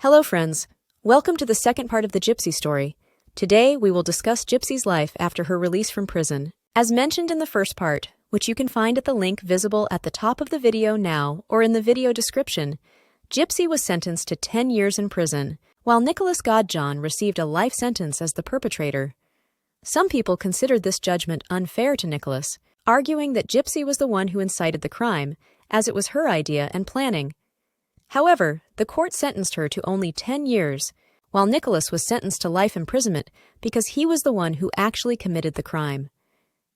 Hello friends, welcome to the second part of the Gypsy story. Today we will discuss Gypsy's life after her release from prison. As mentioned in the first part, which you can find at the link visible at the top of the video now or in the video description, Gypsy was sentenced to 10 years in prison, while Nicholas Godjohn received a life sentence as the perpetrator. Some people considered this judgment unfair to Nicholas, arguing that Gypsy was the one who incited the crime, as it was her idea and planning. However, the court sentenced her to only 10 years, while Nicholas was sentenced to life imprisonment because he was the one who actually committed the crime.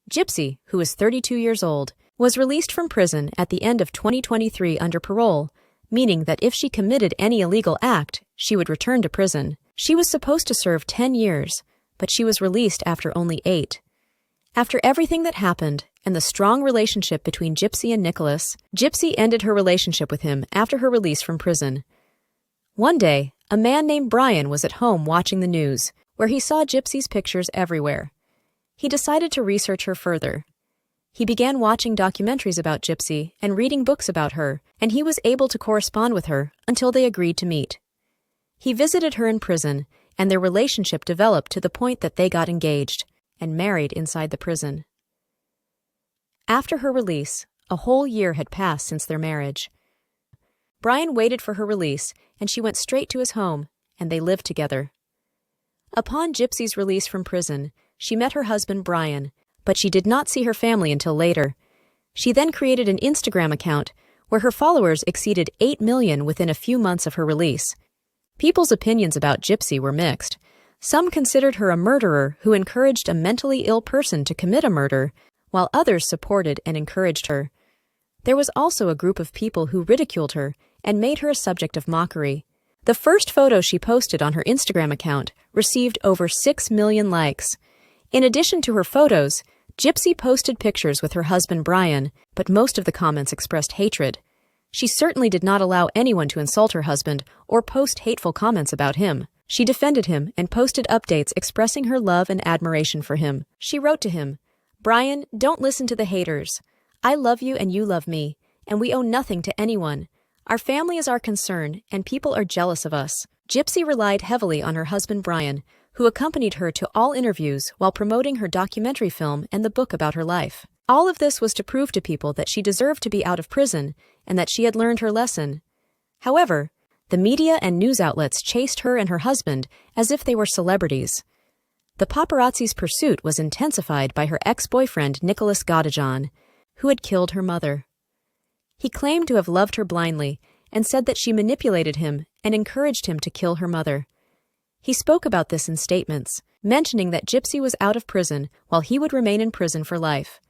Gypsy, who was 32 years old, was released from prison at the end of 2023 under parole, meaning that if she committed any illegal act, she would return to prison. She was supposed to serve 10 years, but she was released after only 8. After everything that happened, and the strong relationship between Gypsy and Nicholas, Gypsy ended her relationship with him after her release from prison. One day, a man named Brian was at home watching the news, where he saw Gypsy's pictures everywhere. He decided to research her further. He began watching documentaries about Gypsy and reading books about her, and he was able to correspond with her until they agreed to meet. He visited her in prison, and their relationship developed to the point that they got engaged and married inside the prison. After her release, a whole year had passed since their marriage. Brian waited for her release, and she went straight to his home, and they lived together. Upon Gypsy's release from prison, she met her husband Brian, but she did not see her family until later. She then created an Instagram account where her followers exceeded 8 million within a few months of her release. People's opinions about Gypsy were mixed. Some considered her a murderer who encouraged a mentally ill person to commit a murder, while others supported and encouraged her. There was also a group of people who ridiculed her and made her a subject of mockery. The first photo she posted on her Instagram account received over 6 million likes. In addition to her photos, Gypsy posted pictures with her husband Brian, but most of the comments expressed hatred. She certainly did not allow anyone to insult her husband or post hateful comments about him. She defended him and posted updates expressing her love and admiration for him. She wrote to him, "Brian, don't listen to the haters. I love you and you love me, and we owe nothing to anyone. Our family is our concern, and people are jealous of us." Gypsy relied heavily on her husband Brian, who accompanied her to all interviews while promoting her documentary film and the book about her life. All of this was to prove to people that she deserved to be out of prison and that she had learned her lesson. However, the media and news outlets chased her and her husband as if they were celebrities. The paparazzi's pursuit was intensified by her ex-boyfriend Nicholas Godjohn, who had killed her mother. He claimed to have loved her blindly and said that she manipulated him and encouraged him to kill her mother. He spoke about this in statements, mentioning that Gypsy was out of prison while he would remain in prison for life.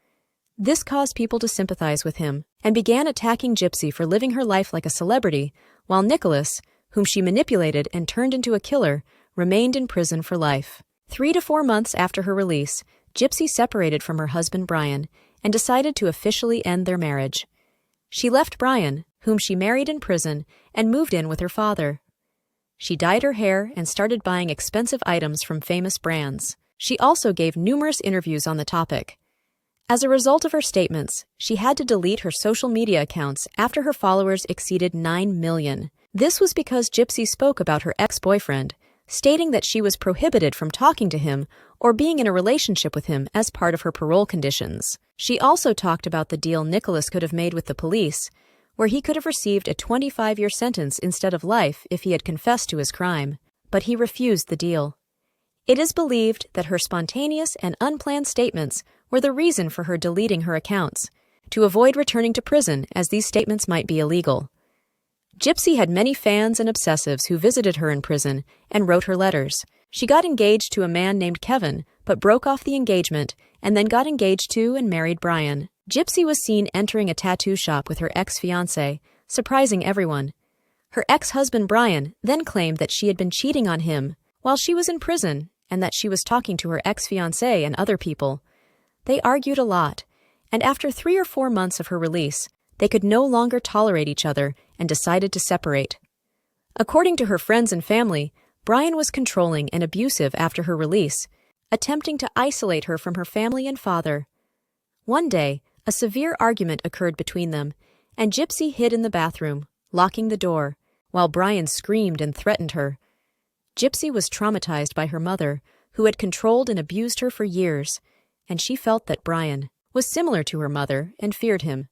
This caused people to sympathize with him and began attacking Gypsy for living her life like a celebrity, while Nicholas, whom she manipulated and turned into a killer, remained in prison for life. 3 to 4 months after her release, Gypsy separated from her husband Brian and decided to officially end their marriage. She left Brian, whom she married in prison, and moved in with her father. She dyed her hair and started buying expensive items from famous brands. She also gave numerous interviews on the topic. As a result of her statements, she had to delete her social media accounts after her followers exceeded 9 million. This was because Gypsy spoke about her ex-boyfriend, stating that she was prohibited from talking to him or being in a relationship with him as part of her parole conditions. She also talked about the deal Nicholas could have made with the police, where he could have received a 25-year sentence instead of life if he had confessed to his crime, but he refused the deal. It is believed that her spontaneous and unplanned statements were the reason for her deleting her accounts, to avoid returning to prison as these statements might be illegal. Gypsy had many fans and obsessives who visited her in prison and wrote her letters. She got engaged to a man named Kevin, but broke off the engagement and then got engaged to and married Brian. Gypsy was seen entering a tattoo shop with her ex-fiancé, surprising everyone. Her ex-husband Brian then claimed that she had been cheating on him while she was in prison and that she was talking to her ex-fiancé and other people. They argued a lot, and after 3 or 4 months of her release, they could no longer tolerate each other and decided to separate. According to her friends and family, Brian was controlling and abusive after her release, attempting to isolate her from her family and father. One day, a severe argument occurred between them, and Gypsy hid in the bathroom, locking the door, while Brian screamed and threatened her. Gypsy was traumatized by her mother, who had controlled and abused her for years, and she felt that Brian was similar to her mother and feared him.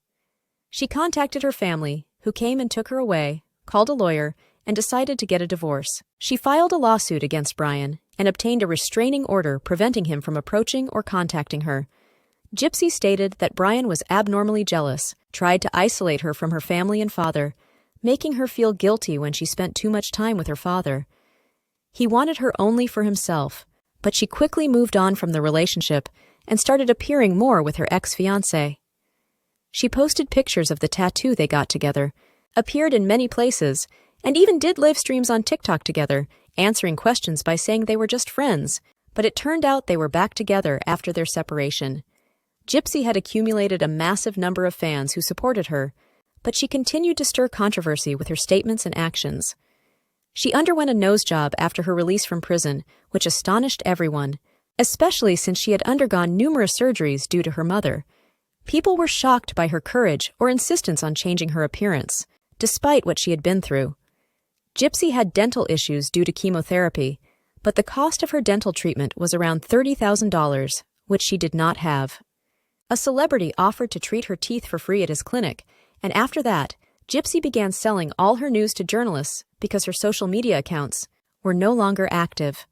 She contacted her family, who came and took her away, called a lawyer, and decided to get a divorce. She filed a lawsuit against Brian and obtained a restraining order preventing him from approaching or contacting her. Gypsy stated that Brian was abnormally jealous, tried to isolate her from her family and father, making her feel guilty when she spent too much time with her father. He wanted her only for himself, but she quickly moved on from the relationship and started appearing more with her ex-fiancé. She posted pictures of the tattoo they got together, appeared in many places, and even did live streams on TikTok together, answering questions by saying they were just friends, but it turned out they were back together after their separation. Gypsy had accumulated a massive number of fans who supported her, but she continued to stir controversy with her statements and actions. She underwent a nose job after her release from prison, which astonished everyone, especially since she had undergone numerous surgeries due to her mother. People were shocked by her courage or insistence on changing her appearance, despite what she had been through. Gypsy had dental issues due to chemotherapy, but the cost of her dental treatment was around $30,000, which she did not have. A celebrity offered to treat her teeth for free at his clinic, and after that, Gypsy began selling all her news to journalists because her social media accounts were no longer active.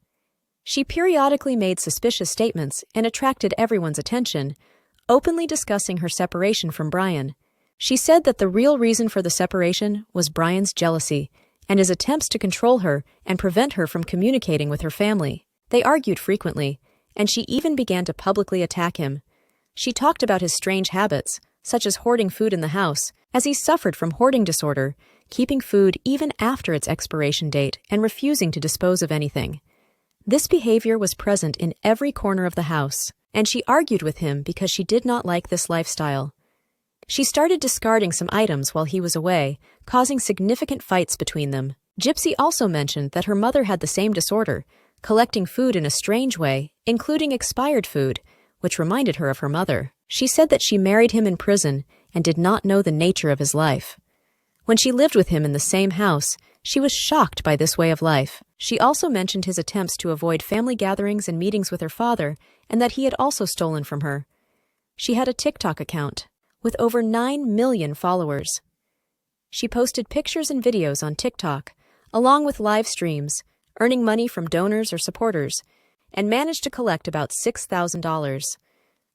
She periodically made suspicious statements and attracted everyone's attention, openly discussing her separation from Brian. She said that the real reason for the separation was Brian's jealousy and his attempts to control her and prevent her from communicating with her family. They argued frequently, and she even began to publicly attack him. She talked about his strange habits, such as hoarding food in the house, as he suffered from hoarding disorder, keeping food even after its expiration date and refusing to dispose of anything. This behavior was present in every corner of the house, and she argued with him because she did not like this lifestyle. She started discarding some items while he was away, causing significant fights between them. Gypsy also mentioned that her mother had the same disorder, collecting food in a strange way, including expired food, which reminded her of her mother. She said that she married him in prison and did not know the nature of his life. When she lived with him in the same house, she was shocked by this way of life. She also mentioned his attempts to avoid family gatherings and meetings with her father, and that he had also stolen from her. She had a TikTok account with over 9 million followers. She posted pictures and videos on TikTok, along with live streams, earning money from donors or supporters, and managed to collect about $6,000.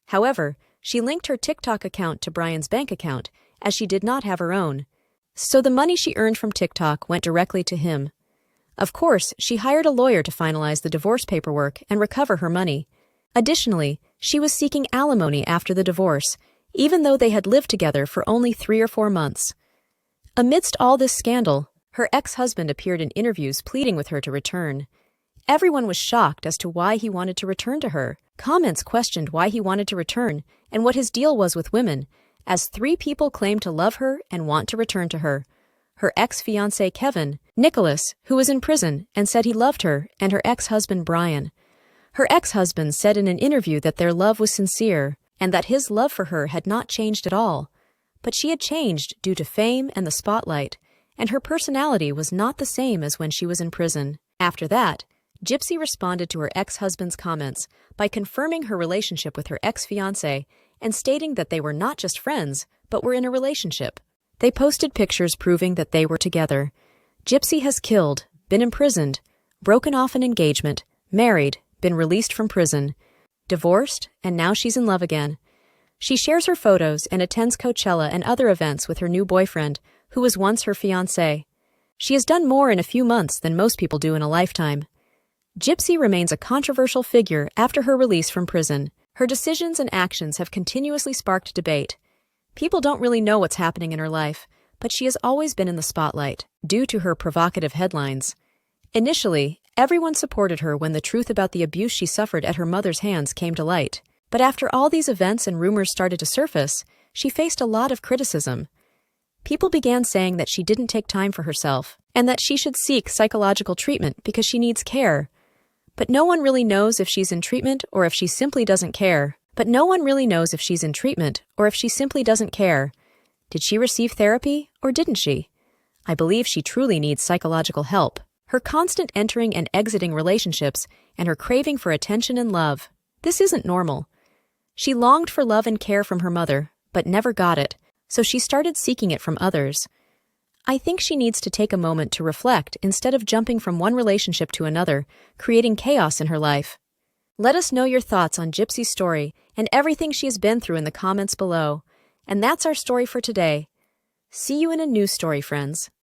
However, she linked her TikTok account to Brian's bank account, as she did not have her own, so the money she earned from TikTok went directly to him. Of course, she hired a lawyer to finalize the divorce paperwork and recover her money. Additionally, she was seeking alimony after the divorce, even though they had lived together for only 3 or 4 months. Amidst all this scandal, her ex-husband appeared in interviews pleading with her to return. Everyone was shocked as to why he wanted to return to her. Comments questioned why he wanted to return and what his deal was with women, as 3 people claimed to love her and want to return to her. Her ex-fiancé Kevin, Nicholas, who was in prison and said he loved her, and her ex-husband Brian. Her ex-husband said in an interview that their love was sincere and that his love for her had not changed at all. But she had changed due to fame and the spotlight, and her personality was not the same as when she was in prison. After that, Gypsy responded to her ex-husband's comments by confirming her relationship with her ex-fiancé and stating that they were not just friends, but were in a relationship. They posted pictures proving that they were together. Gypsy has killed, been imprisoned, broken off an engagement, married, been released from prison, divorced, and now she's in love again. She shares her photos and attends Coachella and other events with her new boyfriend, who was once her fiancé. She has done more in a few months than most people do in a lifetime. Gypsy remains a controversial figure after her release from prison. Her decisions and actions have continuously sparked debate. People don't really know what's happening in her life, but she has always been in the spotlight due to her provocative headlines. Initially, everyone supported her when the truth about the abuse she suffered at her mother's hands came to light. But after all these events and rumors started to surface, she faced a lot of criticism. People began saying that she didn't take time for herself and that she should seek psychological treatment because she needs care. But no one really knows if she's in treatment or if she simply doesn't care. Did she receive therapy or didn't she? I believe she truly needs psychological help. Her constant entering and exiting relationships and her craving for attention and love. This isn't normal. She longed for love and care from her mother, but never got it, so she started seeking it from others. I think she needs to take a moment to reflect instead of jumping from one relationship to another, creating chaos in her life. Let us know your thoughts on Gypsy's story and everything she has been through in the comments below. And that's our story for today. See you in a new story, friends.